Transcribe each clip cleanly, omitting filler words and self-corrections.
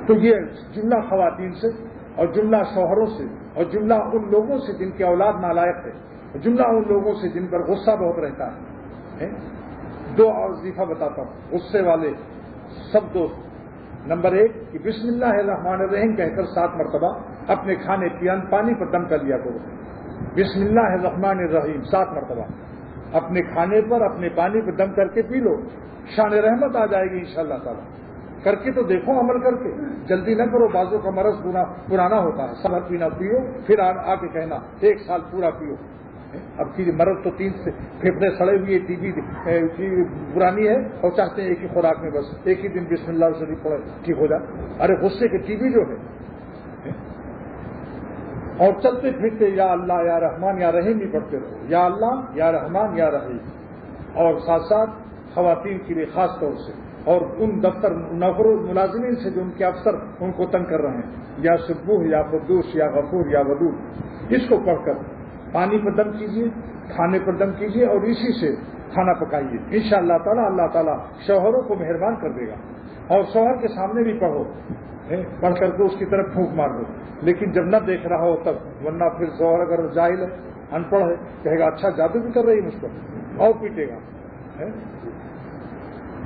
تو یہ جملہ خواتین سے اور جملہ شوہروں سے اور جملہ ان لوگوں سے جن کی اولاد نالائق ہے، جملہ ان لوگوں سے جن پر غصہ بہت رہتا ہے۔ دو اور وظیفہ بتاتا ہوں غصے والے سب دوست۔ نمبر 1 کہ بسم اللہ الرحمن الرحیم کہہ کر 7 مرتبہ اپنے کھانے پانی پر دم کر لیا کرو۔ بسم اللہ الرحمن الرحیم 7 مرتبہ اپنے کھانے پر اپنے پانی پر دم کر کے پی لو، شان رحمت آ جائے گی انشاءاللہ تعالی۔ کر کے تو دیکھو، عمل کر کے، جلدی نہ کرو، بعضوں کا مرض پرانا ہوتا ہے، سال پینا پیو پھر آ کے کہنا 1 سال پورا پیو۔ اب کی مرض تو 3 سے پھیپھڑے سڑے ہوئے، ٹی بی پرانی ہے اور چاہتے ہیں ایک ہی خوراک میں بس ایک ہی دن بسم اللہ شریف پڑھے ٹھیک ہو جائے۔ ارے غصے کے ٹی بی جو ہے، اور چلتے پھرتے یا اللہ یا رحمان یا رحیم ہی پڑھتے رہو، یا اللہ یا رحمان یا رحیم۔ اور ساتھ ساتھ خواتین کے لیے خاص طور سے، اور ان دفتر نوکروں ملازمین سے جو ان کے افسر ان کو تنگ کر رہے ہیں، یا سبوح یا قدوس یا غفور یا ودود، اس کو پڑھ کر پانی پر دم کیجیے، کھانے پر دم کیجیے اور اسی سے کھانا پکائیے۔ انشاءاللہ تعالی اللہ تعالیٰ شوہروں کو مہربان کر دے گا۔ اور شوہر کے سامنے بھی پڑھو، پڑھ کر کے اس کی طرف پھونک مار دو، لیکن جب نہ دیکھ رہا ہو تب، ورنہ پھر شوہر اگر جاہل ہے، ان پڑھ ہے، کہے گا اچھا جادو بھی کر رہی ہے مجھ پر، اور پیٹے گا۔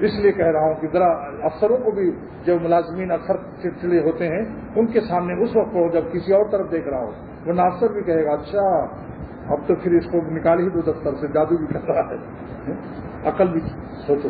اس لیے کہہ رہا ہوں کہ ذرا افسروں کو بھی، جو ملازمین افسر سلسلے ہوتے ہیں ان کے سامنے اس وقت پڑھو جب کسی اور طرف دیکھ رہا ہو، ورنہ افسر بھی کہے گا اچھا اب تو پھر اس کو نکال ہی دو دفتر سے، جادو بھی کر رہا ہے۔ عقل بھی سوچو۔